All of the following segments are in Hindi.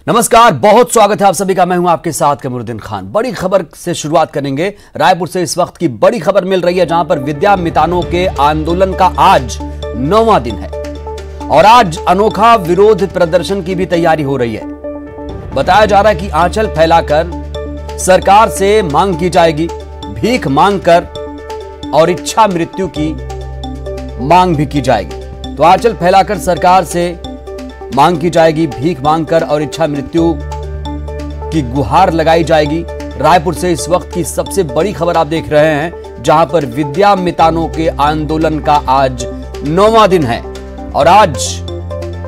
नमस्कार, बहुत स्वागत है आप सभी का। मैं हूं आपके साथ कमरुद्दीन खान। बड़ी खबर से शुरुआत करेंगे। रायपुर से इस वक्त की बड़ी खबर मिल रही है, जहां पर विद्या मितानों के आंदोलन का आज 9वां दिन है और आज अनोखा विरोध प्रदर्शन की भी तैयारी हो रही है। बताया जा रहा है कि आंचल फैलाकर सरकार से मांग की जाएगी, भीख मांगकर और इच्छा मृत्यु की मांग भी की जाएगी। तो आंचल फैलाकर सरकार से मांग की जाएगी, भीख मांगकर और इच्छा मृत्यु की गुहार लगाई जाएगी। रायपुर से इस वक्त की सबसे बड़ी खबर आप देख रहे हैं, जहां पर विद्या मितानों के आंदोलन का आज 9वां दिन है और आज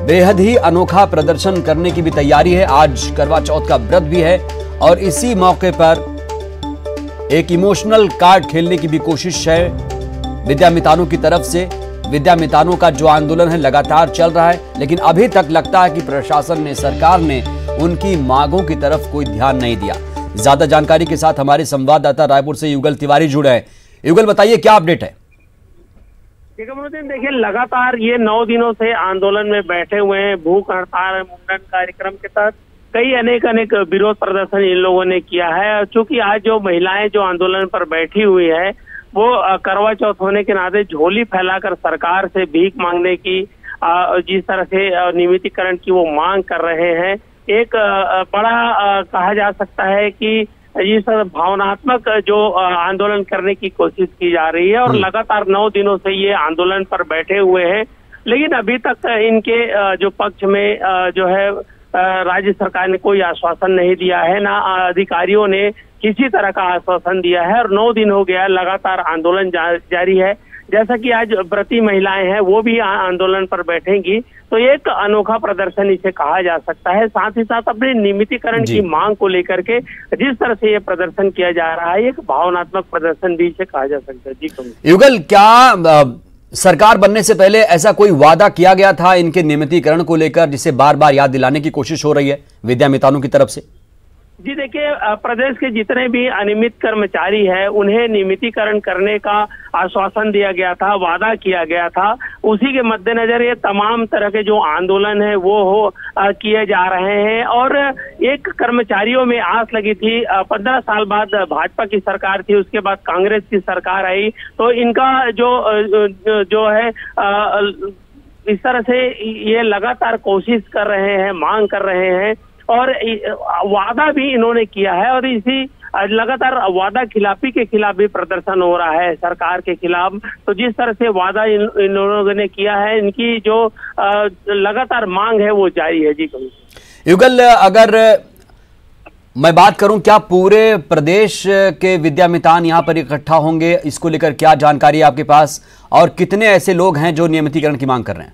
बेहद ही अनोखा प्रदर्शन करने की भी तैयारी है। आज करवा चौथ का व्रत भी है और इसी मौके पर एक इमोशनल कार्ड खेलने की भी कोशिश है विद्या मितानों की तरफ से। विद्या मितानों का जो आंदोलन है लगातार चल रहा है, लेकिन अभी तक लगता है कि प्रशासन ने, सरकार ने उनकी मांगों की तरफ कोई ध्यान नहीं दिया। ज्यादा जानकारी के साथ हमारे संवाददाता रायपुर से युगल तिवारी जुड़े हैं। युगल, बताइए क्या अपडेट है? देखिए, लगातार ये 9 दिनों से आंदोलन में बैठे हुए हैं। भूख हड़ताल मुंडन कार्यक्रम के तहत कई अनेक विरोध प्रदर्शन इन लोगों ने किया है। चूंकि आज जो महिलाएं जो आंदोलन पर बैठी हुई है, वो करवा चौथ होने के नाते झोली फैलाकर सरकार से भीख मांगने की, जिस तरह से नियमितीकरण की वो मांग कर रहे हैं, एक बड़ा कहा जा सकता है कि इस भावनात्मक जो आंदोलन करने की कोशिश की जा रही है। और लगातार 9 दिनों से ये आंदोलन पर बैठे हुए हैं, लेकिन अभी तक इनके जो पक्ष में जो है राज्य सरकार ने कोई आश्वासन नहीं दिया है, ना अधिकारियों ने किसी तरह का आश्वासन दिया है। और 9 दिन हो गया लगातार आंदोलन जारी है। जैसा कि आज व्रती महिलाएं हैं, वो भी आंदोलन पर बैठेंगी, तो एक अनोखा प्रदर्शन इसे कहा जा सकता है। साथ ही साथ अपने नियमितीकरण की मांग को लेकर के जिस तरह से ये प्रदर्शन किया जा रहा है, एक भावनात्मक प्रदर्शन भी इसे कहा जा सकता है। जी युगल, क्या सरकार बनने से पहले ऐसा कोई वादा किया गया था इनके नियमितीकरण को लेकर, जिसे बार बार याद दिलाने की कोशिश हो रही है विद्या मितानों की तरफ से? जी देखिए, प्रदेश के जितने भी अनियमित कर्मचारी हैं, उन्हें नियमितीकरण करने का आश्वासन दिया गया था, वादा किया गया था। उसी के मद्देनजर ये तमाम तरह के जो आंदोलन है वो किए जा रहे हैं। और एक कर्मचारियों में आस लगी थी, 15 साल बाद भाजपा की सरकार थी, उसके बाद कांग्रेस की सरकार आई, तो इनका जो है इस तरह से ये लगातार कोशिश कर रहे हैं, मांग कर रहे हैं और वादा भी इन्होंने किया है। और इसी लगातार वादा खिलाफी के खिलाफ भी प्रदर्शन हो रहा है सरकार के खिलाफ। तो जिस तरह से वादा इन लोगों ने किया है, इनकी जो लगातार मांग है वो जारी है। जी युगल, अगर मैं बात करूं, क्या पूरे प्रदेश के विद्या मितान यहाँ पर इकट्ठा होंगे? इसको लेकर क्या जानकारी है आपके पास और कितने ऐसे लोग हैं जो नियमितीकरण की मांग कर रहे हैं?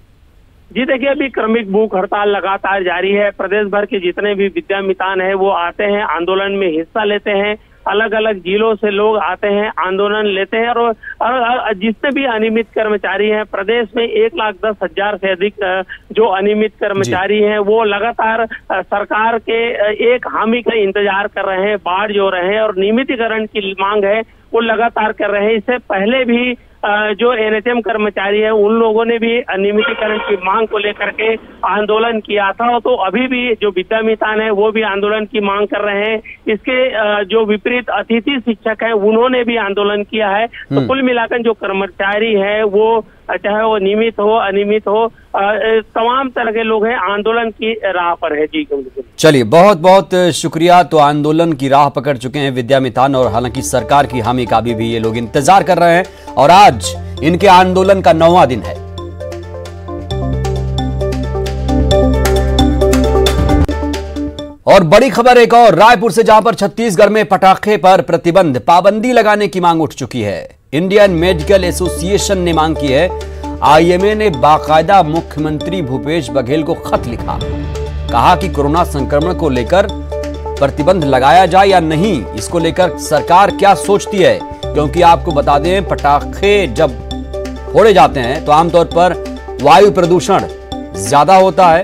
जी देखिए, अभी क्रमिक भूख हड़ताल लगातार जारी है। प्रदेश भर के जितने भी विद्या मितान है वो आते हैं, आंदोलन में हिस्सा लेते हैं। अलग अलग जिलों से लोग आते हैं, आंदोलन लेते हैं। और जितने भी अनियमित कर्मचारी हैं प्रदेश में, 1,10,000 से अधिक जो अनियमित कर्मचारी हैं, वो लगातार सरकार के एक हामी का इंतजार कर रहे हैं, बाट जो रहे हैं और नियमितीकरण की मांग है वो लगातार कर रहे हैं। इससे पहले भी जो एनएचएम कर्मचारी है, उन लोगों ने भी नियमितीकरण की मांग को लेकर के आंदोलन किया था। तो अभी भी जो विद्या मितान है वो भी आंदोलन की मांग कर रहे हैं। इसके जो विपरीत अतिथि शिक्षक हैं, उन्होंने भी आंदोलन किया है। तो कुल मिलाकर जो कर्मचारी है, वो चाहे वो नियमित हो, अनियमित हो, तमाम तरह के लोग हैं, आंदोलन की राह पर है। जी चलिए, बहुत बहुत शुक्रिया। तो आंदोलन की राह पकड़ चुके हैं विद्या मितान और हालांकि सरकार की हामी का भी ये लोग इंतजार कर रहे हैं और आज इनके आंदोलन का 9वां दिन है। और बड़ी खबर एक और रायपुर से, जहां पर छत्तीसगढ़ में पटाखे पर प्रतिबंध, पाबंदी लगाने की मांग उठ चुकी है। इंडियन मेडिकल एसोसिएशन ने मांग की है। आईएमए ने बाकायदा मुख्यमंत्री भूपेश बघेल को खत लिखा, कहा कि कोरोना संक्रमण को लेकर प्रतिबंध लगाया जाए या नहीं, इसको लेकर सरकार क्या सोचती है। क्योंकि आपको बता दें, पटाखे जब फोड़े जाते हैं तो आमतौर पर वायु प्रदूषण ज्यादा होता है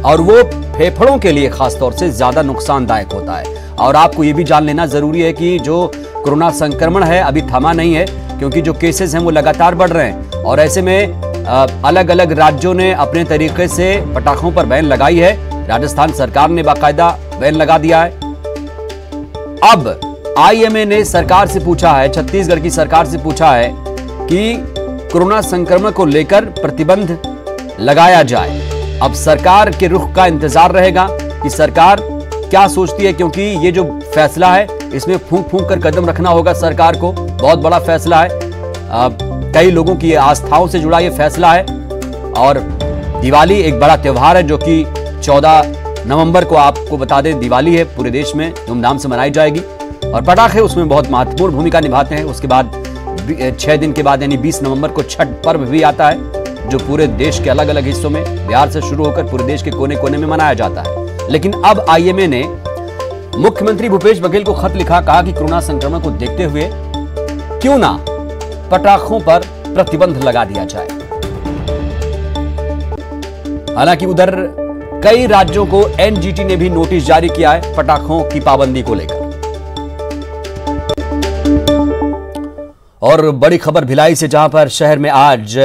और वो फेफड़ों के लिए खासतौर से ज्यादा नुकसानदायक होता है। और आपको ये भी जान लेना जरूरी है कि जो कोरोना संक्रमण है अभी थमा नहीं है, क्योंकि जो केसेस हैं वो लगातार बढ़ रहे हैं और ऐसे में अलग अलग राज्यों ने अपने तरीके से पटाखों पर बैन लगाई है। राजस्थान सरकार ने बाकायदा बैन लगा दिया है। अब आईएमए ने सरकार से पूछा है, छत्तीसगढ़ की सरकार से पूछा है कि कोरोना संक्रमण को लेकर प्रतिबंध लगाया जाए। अब सरकार के रुख का इंतजार रहेगा कि सरकार क्या सोचती है, क्योंकि ये जो फैसला है इसमें फूंक फूंक कर कदम रखना होगा सरकार को। बहुत बड़ा फैसला है, कई लोगों की आस्थाओं से जुड़ा ये फैसला है। और दिवाली एक बड़ा त्योहार है जो कि 14 नवंबर को, आपको बता दें, दिवाली है, पूरे देश में धूमधाम से मनाई जाएगी और पटाखे उसमें बहुत महत्वपूर्ण भूमिका निभाते हैं। उसके बाद 6 दिन के बाद यानी 20 नवंबर को छठ पर्व भी आता है जो पूरे देश के अलग अलग हिस्सों में, बिहार से शुरू होकर पूरे देश के कोने कोने में मनाया जाता है। लेकिन अब आईएमए ने मुख्यमंत्री भूपेश बघेल को खत लिखा, कहा कि कोरोना संक्रमण को देखते हुए क्यों ना पटाखों पर प्रतिबंध लगा दिया जाए। हालांकि उधर कई राज्यों को एनजीटी ने भी नोटिस जारी किया है पटाखों की पाबंदी को लेकर। और बड़ी खबर भिलाई से, जहां पर शहर में आज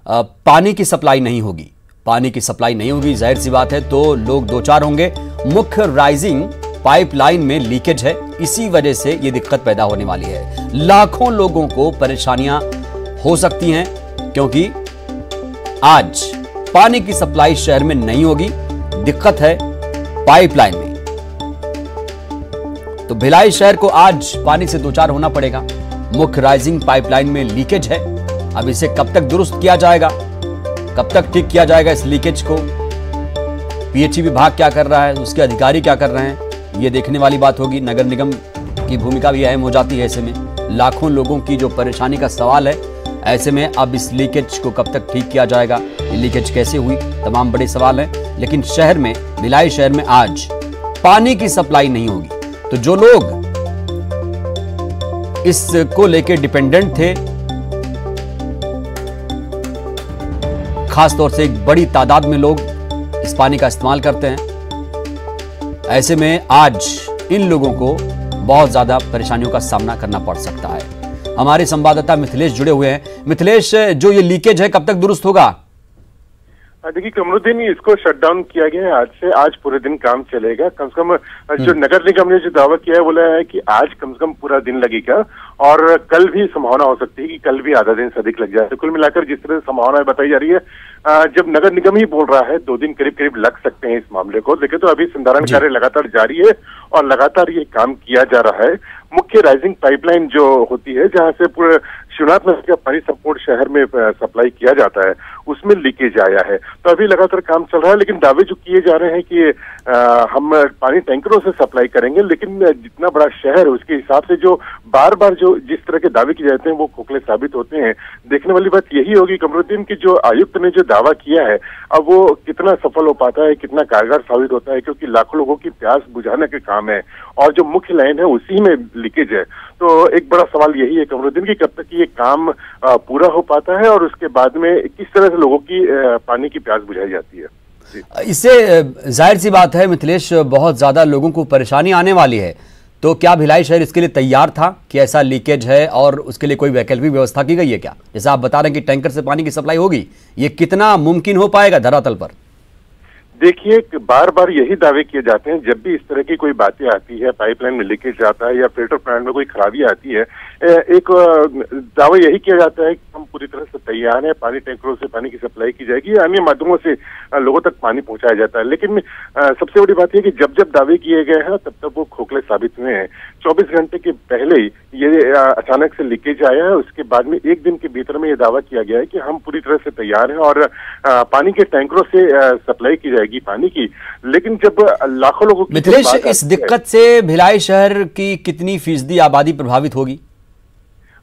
पानी की सप्लाई नहीं होगी। पानी की सप्लाई नहीं होगी, जाहिर सी बात है, तो लोग दो चार होंगे। मुख्य राइजिंग पाइपलाइन में लीकेज है, इसी वजह से यह दिक्कत पैदा होने वाली है। लाखों लोगों को परेशानियां हो सकती हैं क्योंकि आज पानी की सप्लाई शहर में नहीं होगी, दिक्कत है पाइपलाइन में। तो भिलाई शहर को आज पानी से दो चार होना पड़ेगा। मुख्य राइजिंग पाइपलाइन में लीकेज है, अब इसे कब तक दुरुस्त किया जाएगा, कब तक ठीक किया जाएगा इस लीकेज को, पीएचई विभाग क्या कर रहा है, उसके अधिकारी क्या कर रहे हैं, ये देखने वाली बात होगी। नगर निगम की भूमिका भी अहम हो जाती है ऐसे में। लाखों लोगों की जो परेशानी का सवाल है, ऐसे में अब इस लीकेज को कब तक ठीक किया जाएगा, ये लीकेज कैसे हुई, तमाम बड़े सवाल हैं। लेकिन शहर में, भिलाई शहर में आज पानी की सप्लाई नहीं होगी, तो जो लोग इसको लेके डिपेंडेंट थे, खासतौर से एक बड़ी तादाद में लोग इस पानी का इस्तेमाल करते हैं, ऐसे में आज इन लोगों को बहुत ज्यादा परेशानियों का सामना करना पड़ सकता है। हमारे संवाददाता मिथिलेश जुड़े हुए हैं। मिथिलेश, जो ये लीकेज है कब तक दुरुस्त होगा? देखिए कमरुद्दीन, इसको शट डाउन किया गया है आज से। आज पूरे दिन काम चलेगा। कम से कम जो नगर निगम ने जो दावा किया है, बोला है कि आज कम से कम पूरा दिन लगेगा और कल भी संभावना हो सकती है कि कल भी आधा दिन से अधिक लग जाए। तो कुल मिलाकर जिस तरह संभावना बताई जा रही है, जब नगर निगम ही बोल रहा है 2 दिन करीब करीब लग सकते हैं इस मामले को लेकर, तो अभी संधारण कार्य लगातार जारी है और लगातार ये काम किया जा रहा है। मुख्य राइजिंग पाइपलाइन जो होती है, जहां से पूरे शिवनाथ नदी का पानी संपूर्ण शहर में सप्लाई किया जाता है, उसमें लीकेज आया है। तो अभी लगातार काम चल रहा है, लेकिन दावे जो किए जा रहे हैं कि हम पानी टैंकरों से सप्लाई करेंगे, लेकिन जितना बड़ा शहर है उसके हिसाब से जो बार बार जो जिस तरह के दावे किए जाते हैं वो खोखले साबित होते हैं। देखने वाली बात यही होगी कमरुद्दीन की जो आयुक्त ने जो दावा किया है, अब वो कितना सफल हो पाता है, कितना कारगर साबित होता है, क्योंकि लाखों लोगों की प्यास बुझाने का काम है और जो मुख्य लाइन है उसी में लीकेज है। तो एक बड़ा सवाल यही है कमरुद्दीन की कब तक ये काम पूरा हो पाता है और उसके बाद में किस तरह से लोगों की पानी की प्यास बुझाई जाती है। इससे जाहिर सी बात है मिथिलेश, बहुत ज्यादा लोगों को परेशानी आने वाली है। तो क्या भिलाई शहर इसके लिए तैयार था कि ऐसा लीकेज है और उसके लिए कोई वैकल्पिक व्यवस्था की गई है क्या? जैसा आप बता रहे हैं कि टैंकर से पानी की सप्लाई होगी, ये कितना मुमकिन हो पाएगा धरातल पर? देखिए, बार बार यही दावे किए जाते हैं जब भी इस तरह की कोई बातें आती है, पाइपलाइन में लीकेज आता है या फिल्टर प्लांट में कोई खराबी आती है, एक दावा यही किया जाता है कि हम पूरी तरह से तैयार हैं, पानी टैंकरों से पानी की सप्लाई की जाएगी, अन्य माध्यमों से लोगों तक पानी पहुंचाया जाता है। लेकिन सबसे बड़ी बात यह कि जब जब दावे किए गए हैं तब तक वो खोखले साबित हुए हैं। 24 घंटे के पहले ही ये अचानक से लीकेज आया है, उसके बाद में एक दिन के भीतर में ये दावा किया गया है कि हम पूरी तरह से तैयार हैं और पानी के टैंकरों से सप्लाई की जाएगी पानी की। लेकिन जब लाखों लोगों की मिथिलेश, इस दिक्कत से भिलाई शहर की कितनी फीसदी आबादी प्रभावित होगी?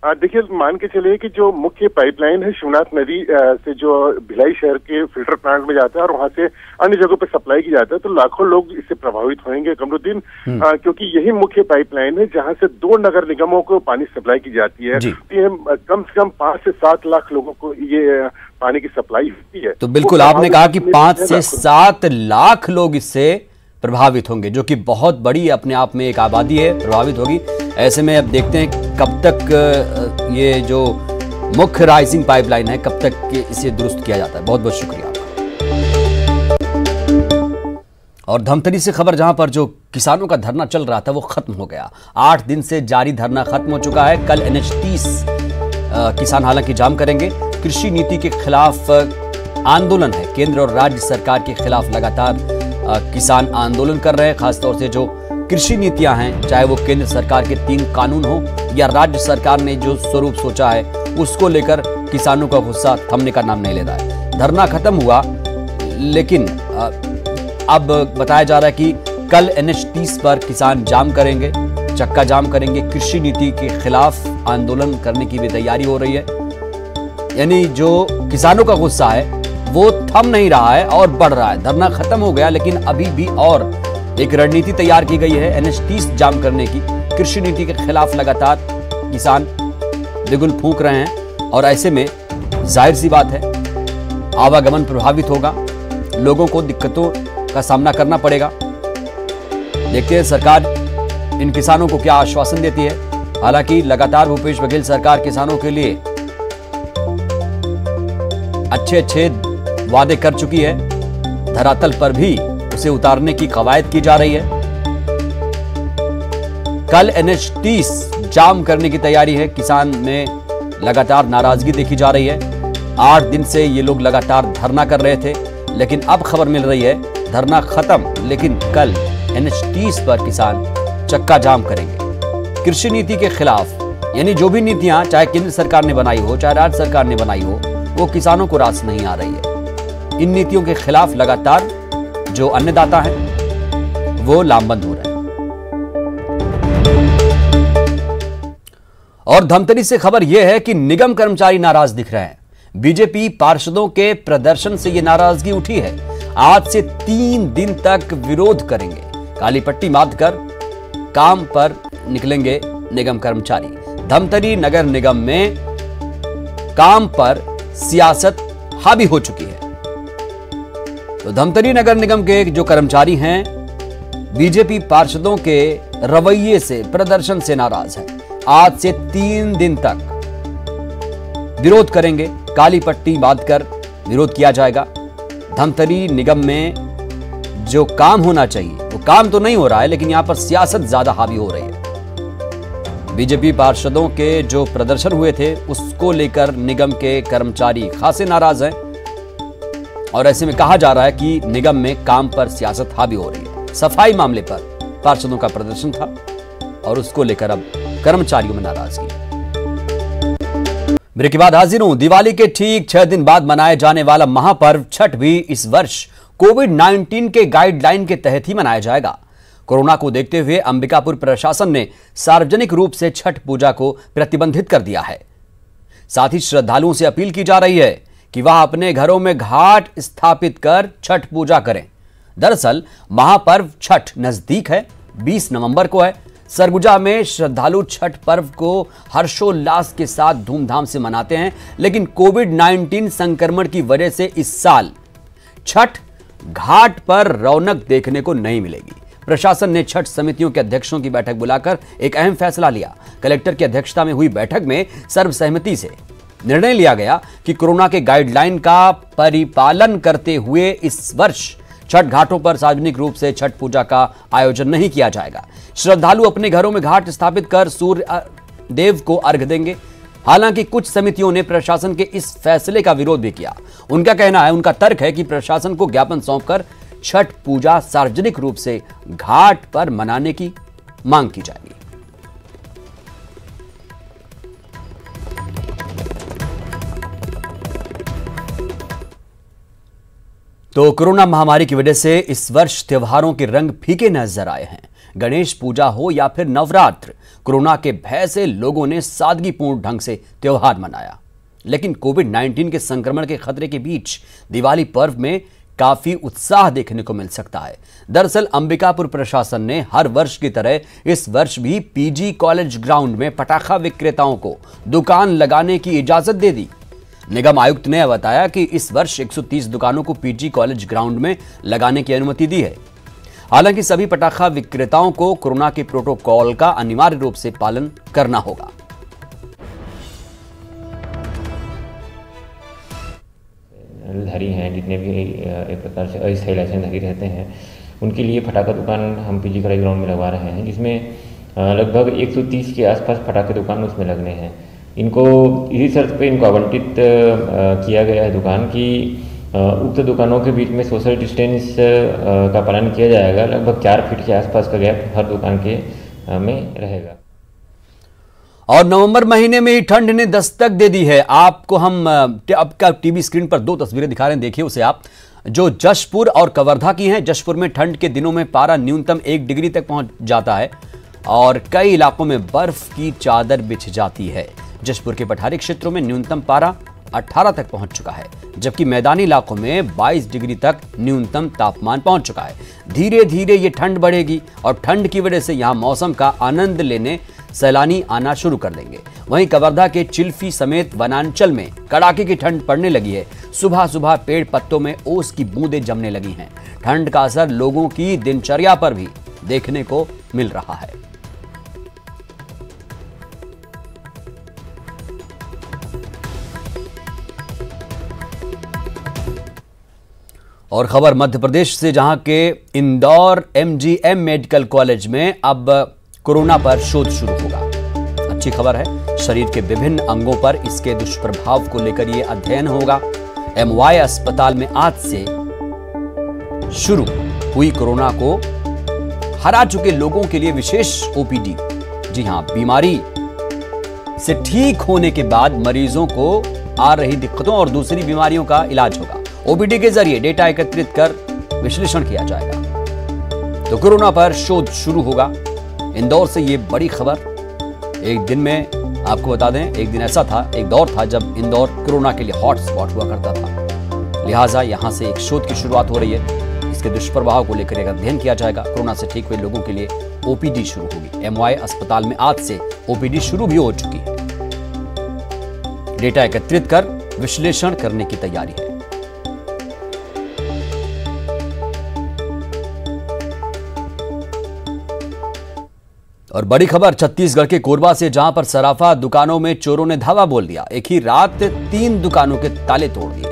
देखिए, मान के चलिए कि जो मुख्य पाइपलाइन है शिवनाथ नदी से जो भिलाई शहर के फिल्टर प्लांट में जाता है और वहां से अन्य जगहों पे सप्लाई की जाता है, तो लाखों लोग इससे प्रभावित होंगे कमरुद्दीन, क्योंकि यही मुख्य पाइपलाइन है जहां से 2 नगर निगमों को पानी सप्लाई की जाती है। तो ये कम से कम 5 से 7 लाख लोगों को ये पानी की सप्लाई होती है। तो बिल्कुल आपने कहा कि 5 से 7 लाख लोग इससे प्रभावित होंगे, जो कि बहुत बड़ी अपने आप में एक आबादी है, प्रभावित होगी। ऐसे में अब देखते हैं कब तक ये जो मुख्य राइजिंग पाइपलाइन है कब तक इसे दुरुस्त किया जाता है। बहुत बहुत शुक्रिया। और धमतरी से खबर, जहां पर जो किसानों का धरना चल रहा था वो खत्म हो गया। 8 दिन से जारी धरना खत्म हो चुका है। कल NH 30 किसान हालांकि जाम करेंगे। कृषि नीति के खिलाफ आंदोलन है। केंद्र और राज्य सरकार के खिलाफ लगातार किसान आंदोलन कर रहे हैं। खासतौर से जो कृषि नीतियां हैं, चाहे वो केंद्र सरकार के 3 कानून हो या राज्य सरकार ने जो स्वरूप सोचा है, उसको लेकर किसानों का गुस्सा थमने का नाम नहीं ले रहा है। धरना खत्म हुआ, लेकिन अब बताया जा रहा है कि कल NH 30 पर किसान जाम करेंगे, चक्का जाम करेंगे। कृषि नीति के खिलाफ आंदोलन करने की भी तैयारी हो रही है। यानी जो किसानों का गुस्सा है वो थम नहीं रहा है और बढ़ रहा है। धरना खत्म हो गया, लेकिन अभी भी और एक रणनीति तैयार की गई है NH 30 जाम करने की। कृषि नीति के खिलाफ लगातार किसान बिगुल फूंक रहे हैं और ऐसे में जाहिर सी बात है आवागमन प्रभावित होगा, लोगों को दिक्कतों का सामना करना पड़ेगा। देखते हैं सरकार इन किसानों को क्या आश्वासन देती है। हालांकि लगातार भूपेश बघेल सरकार किसानों के लिए अच्छे वादे कर चुकी है। धरातल पर भी उसे उतारने की कवायद की जा रही है। कल NH 30 जाम करने की तैयारी है। किसान में लगातार नाराजगी देखी जा रही है। 8 दिन से ये लोग लगातार धरना कर रहे थे, लेकिन अब खबर मिल रही है धरना खत्म, लेकिन कल NH 30 पर किसान चक्का जाम करेंगे कृषि नीति के खिलाफ। यानी जो भी नीतियां चाहे केंद्र सरकार ने बनाई हो, चाहे राज्य सरकार ने बनाई हो, वो किसानों को रास नहीं आ रही है। इन नीतियों के खिलाफ लगातार जो अन्नदाता हैं वो लामबंद हो रहे हैं। और धमतरी से खबर यह है कि निगम कर्मचारी नाराज दिख रहे हैं। बीजेपी पार्षदों के प्रदर्शन से यह नाराजगी उठी है। आज से 3 दिन तक विरोध करेंगे। काली पट्टी बांधकर काम पर निकलेंगे निगम कर्मचारी। धमतरी नगर निगम में काम पर सियासत हावी हो चुकी है। तो धमतरी नगर निगम के जो कर्मचारी हैं, बीजेपी पार्षदों के रवैये से, प्रदर्शन से नाराज हैं। आज से 3 दिन तक विरोध करेंगे। काली पट्टी बांधकर विरोध किया जाएगा। धमतरी निगम में जो काम होना चाहिए वो काम तो नहीं हो रहा है, लेकिन यहां पर सियासत ज्यादा हावी हो रही है। बीजेपी पार्षदों के जो प्रदर्शन हुए थे उसको लेकर निगम के कर्मचारी खासे नाराज हैं और ऐसे में कहा जा रहा है कि निगम में काम पर सियासत हावी हो रही है। सफाई मामले पर पार्षदों का प्रदर्शन था और उसको लेकर अब कर्मचारियों में नाराजगी। ब्रेक के बाद हाजिर हूं। दिवाली के ठीक 6 दिन बाद मनाए जाने वाला महापर्व छठ भी इस वर्ष कोविड-19 के गाइडलाइन के तहत ही मनाया जाएगा। कोरोना को देखते हुए अंबिकापुर प्रशासन ने सार्वजनिक रूप से छठ पूजा को प्रतिबंधित कर दिया है। साथ ही श्रद्धालुओं से अपील की जा रही है कि वह अपने घरों में घाट स्थापित कर छठ पूजा करें। दरअसल महापर्व छठ नजदीक है, 20 नवंबर को है। सरगुजा में श्रद्धालु छठ पर्व को हर्षोल्लास के साथ धूमधाम से मनाते हैं, लेकिन कोविड-19 संक्रमण की वजह से इस साल छठ घाट पर रौनक देखने को नहीं मिलेगी। प्रशासन ने छठ समितियों के अध्यक्षों की बैठक बुलाकर एक अहम फैसला लिया। कलेक्टर की अध्यक्षता में हुई बैठक में सर्वसहमति से निर्णय लिया गया कि कोरोना के गाइडलाइन का परिपालन करते हुए इस वर्ष छठ घाटों पर सार्वजनिक रूप से छठ पूजा का आयोजन नहीं किया जाएगा। श्रद्धालु अपने घरों में घाट स्थापित कर सूर्य देव को अर्घ्य देंगे। हालांकि कुछ समितियों ने प्रशासन के इस फैसले का विरोध भी किया। उनका कहना है, उनका तर्क है कि प्रशासन को ज्ञापन सौंपकर छठ पूजा सार्वजनिक रूप से घाट पर मनाने की मांग की जाएगी। तो कोरोना महामारी की वजह से इस वर्ष त्योहारों के रंग फीके नजर आए हैं। गणेश पूजा हो या फिर नवरात्र, कोरोना के भय से लोगों ने सादगीपूर्ण ढंग से त्योहार मनाया। लेकिन कोविड-19 के संक्रमण के खतरे के बीच दिवाली पर्व में काफी उत्साह देखने को मिल सकता है। दरअसल अंबिकापुर प्रशासन ने हर वर्ष की तरह इस वर्ष भी पीजी कॉलेज ग्राउंड में पटाखा विक्रेताओं को दुकान लगाने की इजाजत दे दी। निगम आयुक्त ने बताया कि इस वर्ष 130 दुकानों को पीजी कॉलेज ग्राउंड में लगाने की अनुमति दी है। हालांकि सभी पटाखा विक्रेताओं को कोरोना के प्रोटोकॉल का अनिवार्य रूप से पालन करना होगा। धारी हैं जितने भी एक प्रकार से अस्थायी लाइसेंसधारी रहते हैं, उनके लिए पटाखा दुकान हम पीजी खराई ग्राउंड में लगवा रहे हैं, जिसमें लगभग 130 के आसपास पटाखे दुकान उसमें लगने हैं। इनको इसी शर्त पे इनको आवंटित किया गया है दुकान की उक्त दुकानों के बीच में सोशल डिस्टेंस का पालन किया जाएगा। लगभग 4 फीट के आसपास का गैप हर दुकान के में रहेगा। और नवंबर महीने में ही ठंड ने दस्तक दे दी है। आपको हम आपका टीवी स्क्रीन पर 2 तस्वीरें दिखा रहे हैं, देखिए उसे आप, जो जशपुर और कवर्धा की हैं। जशपुर में ठंड के दिनों में पारा न्यूनतम 1 डिग्री तक पहुंच जाता है और कई इलाकों में बर्फ की चादर बिछ जाती है। जशपुर के पठारी क्षेत्रों में न्यूनतम पारा 18 तक पहुंच चुका है, जबकि मैदानी इलाकों में 22 डिग्री तक न्यूनतम तापमान पहुंच चुका है। धीरे धीरे ये ठंड बढ़ेगी और ठंड की वजह से यहां मौसम का आनंद लेने सैलानी आना शुरू कर देंगे। वहीं कवर्धा के चिल्फी समेत वनांचल में कड़ाके की ठंड पड़ने लगी है। सुबह सुबह पेड़ पत्तों में ओस की बूंदें जमने लगी हैं। ठंड का असर लोगों की दिनचर्या पर भी देखने को मिल रहा है। और खबर मध्य प्रदेश से, जहां के इंदौर MGM मेडिकल कॉलेज में अब कोरोना पर शोध शुरू होगा। अच्छी खबर है, शरीर के विभिन्न अंगों पर इसके दुष्प्रभाव को लेकर यह अध्ययन होगा। MY अस्पताल में आज से शुरू हुई कोरोना को हरा चुके लोगों के लिए विशेष OPD। जी हां, बीमारी से ठीक होने के बाद मरीजों को आ रही दिक्कतों और दूसरी बीमारियों का इलाज होगा। OPD के जरिए डेटा एकत्रित कर विश्लेषण किया जाएगा। तो कोरोना पर शोध शुरू होगा। इंदौर से ये बड़ी खबर। एक दिन में आपको बता दें, एक दिन ऐसा था, एक दौर था जब इंदौर कोरोना के लिए हॉट स्पॉट हुआ करता था। लिहाजा यहां से एक शोध की शुरुआत हो रही है। इसके दुष्प्रभाव को लेकर एक अध्ययन किया जाएगा। कोरोना से ठीक हुए लोगों के लिए OPD शुरू होगी। MY अस्पताल में आज से OPD शुरू भी हो चुकी है। डेटा एकत्रित कर विश्लेषण करने की तैयारी है। और बड़ी खबर छत्तीसगढ़ के कोरबा से, जहां पर सराफा दुकानों में चोरों ने धावा बोल दिया। एक ही रात 3 दुकानों के ताले तोड़ दिए,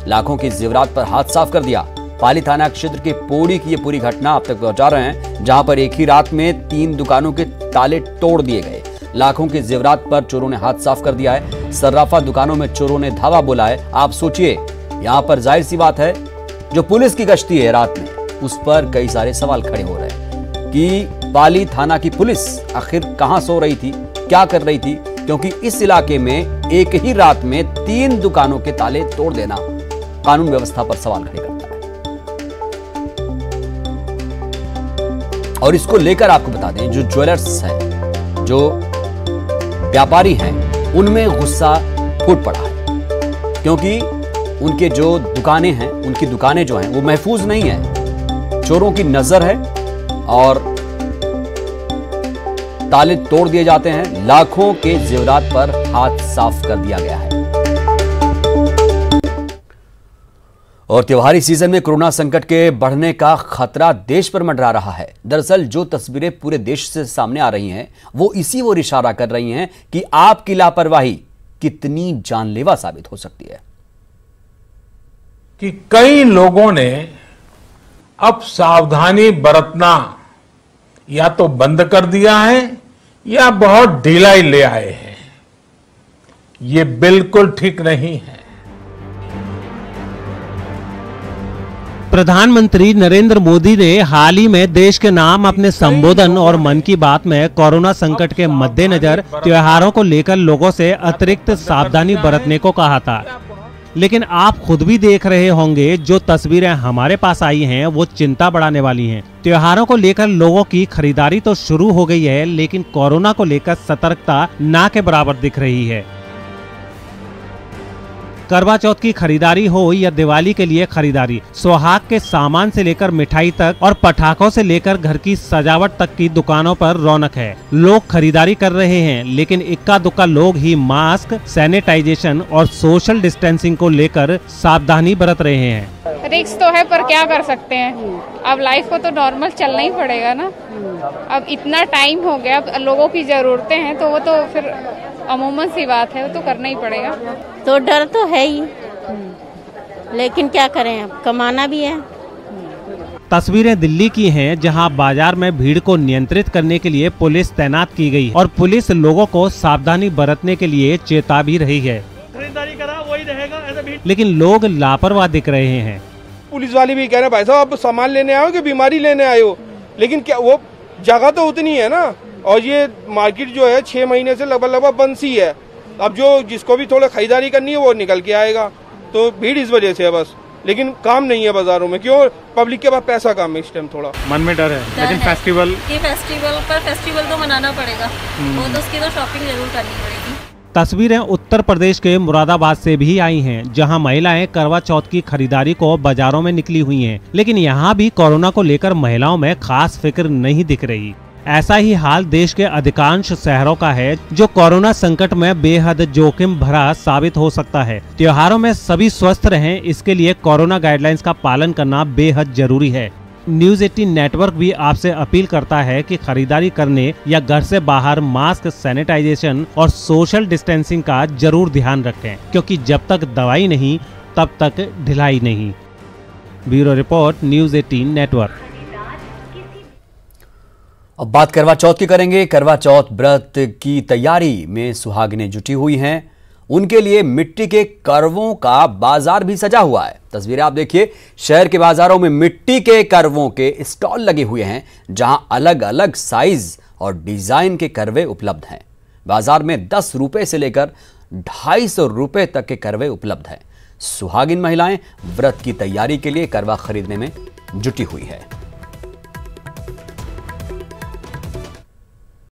लाखों की जेवरात पर हाथ साफ कर दिया। पाली थाना क्षेत्र के पोड़ी की ये पूरी घटना आप तक पहुंचा रहे हैं, जहां पर एक ही रात में 3 दुकानों के ताले तोड़ दिए गए। लाखों के जेवरात पर चोरों ने हाथ साफ कर दिया है। सराफा दुकानों में चोरों ने धावा बोला है। आप सोचिए, यहां पर जाहिर सी बात है, जो पुलिस की गश्ती है रात में, उस पर कई सारे सवाल खड़े हो रहे हैं कि पाली थाना की पुलिस आखिर कहां सो रही थी, क्या कर रही थी, क्योंकि इस इलाके में एक ही रात में 3 दुकानों के ताले तोड़ देना कानून व्यवस्था पर सवाल खड़े करता है। और इसको लेकर आपको बता दें, जो ज्वेलर्स हैं, जो व्यापारी हैं, उनमें गुस्सा फूट पड़ा है, क्योंकि उनके जो दुकानें हैं, उनकी दुकानें जो हैं वो महफूज नहीं है। चोरों की नजर है और ताले तोड़ दिए जाते हैं। लाखों के जेवरात पर हाथ साफ कर दिया गया है। और त्योहारी सीजन में कोरोना संकट के बढ़ने का खतरा देश पर मंडरा रहा है। दरअसल जो तस्वीरें पूरे देश से सामने आ रही हैं, वो इसी ओर इशारा कर रही हैं कि आपकी लापरवाही कितनी जानलेवा साबित हो सकती है। कि कई लोगों ने अब सावधानी बरतना या तो बंद कर दिया है या बहुत ढिलाई ले आए हैं। ये बिल्कुल ठीक नहीं है। प्रधानमंत्री नरेंद्र मोदी ने हाल ही में देश के नाम अपने संबोधन और मन की बात में कोरोना संकट के मद्देनजर त्योहारों को लेकर लोगों से अतिरिक्त सावधानी बरतने को कहा था। लेकिन आप खुद भी देख रहे होंगे, जो तस्वीरें हमारे पास आई हैं वो चिंता बढ़ाने वाली हैं। त्योहारों को लेकर लोगों की खरीदारी तो शुरू हो गई है, लेकिन कोरोना को लेकर सतर्कता ना के बराबर दिख रही है। करवा चौथ की खरीदारी हो या दिवाली के लिए खरीदारी, सुहाग के सामान से लेकर मिठाई तक और पटाखों से लेकर घर की सजावट तक की दुकानों पर रौनक है। लोग खरीदारी कर रहे हैं, लेकिन इक्का दुक्का लोग ही मास्क, सैनिटाइजेशन और सोशल डिस्टेंसिंग को लेकर सावधानी बरत रहे हैं। रिस्क तो है, पर क्या कर सकते हैं। अब लाइफ को तो नॉर्मल चलना ही पड़ेगा ना। अब इतना टाइम हो गया, अब लोगों की जरूरतें हैं, तो वो तो फिर अमूमन सी बात है, वो तो करना ही पड़ेगा। तो डर तो है ही, लेकिन क्या करें, अब कमाना भी है। तस्वीरें दिल्ली की हैं, जहां बाजार में भीड़ को नियंत्रित करने के लिए पुलिस तैनात की गई और पुलिस लोगों को सावधानी बरतने के लिए चेता भी रही है। खरीदारी करा वही रहेगा, ऐसा भीड़। लेकिन लोग लापरवाह दिख रहे हैं। पुलिस वाले भी कह रहे हैं भाई साहब आप सामान लेने आए हो कि बीमारी लेने आए हो, लेकिन क्या वो जगह तो उतनी है ना। और ये मार्केट जो है 6 महीने से लगभग बंद सी है। अब जो जिसको भी थोड़ा खरीदारी करनी है वो निकल के आएगा, तो भीड़ इस वजह से है बस। लेकिन काम नहीं है बाजारों में, क्यों? पब्लिक के पास पैसा कम है इस टाइम, थोड़ा मन में डर है। लेकिन फेस्टिवल तो मनाना पड़ेगा, वो तो उसकी तो शॉपिंग जरूर करनी पड़ेगी। तस्वीरें उत्तर प्रदेश के मुरादाबाद से भी आई हैं, जहां महिलाएं करवा चौथ की खरीदारी को बाजारों में निकली हुई हैं। लेकिन यहां भी कोरोना को लेकर महिलाओं में खास फिक्र नहीं दिख रही। ऐसा ही हाल देश के अधिकांश शहरों का है, जो कोरोना संकट में बेहद जोखिम भरा साबित हो सकता है। त्योहारों में सभी स्वस्थ रहें, इसके लिए कोरोना गाइडलाइंस का पालन करना बेहद जरूरी है। न्यूज़ 18 नेटवर्क भी आपसे अपील करता है कि खरीदारी करने या घर से बाहर मास्क, सैनिटाइजेशन और सोशल डिस्टेंसिंग का जरूर ध्यान रखें, क्योंकि जब तक दवाई नहीं तब तक ढिलाई नहीं। Bureau report, news 18 network. अब बात करवा चौथ की करेंगे। करवा चौथ व्रत की तैयारी में सुहागिनें जुटी हुई हैं। उनके लिए मिट्टी के करवों का बाजार भी सजा हुआ है। तस्वीरें आप देखिए, शहर के बाजारों में मिट्टी के करवों के स्टॉल लगे हुए हैं, जहां अलग अलग साइज और डिजाइन के करवे उपलब्ध हैं। बाजार में 10 रुपए से लेकर 250 रुपए तक के करवे उपलब्ध हैं। सुहागिन महिलाएं व्रत की तैयारी के लिए करवा खरीदने में जुटी हुई है।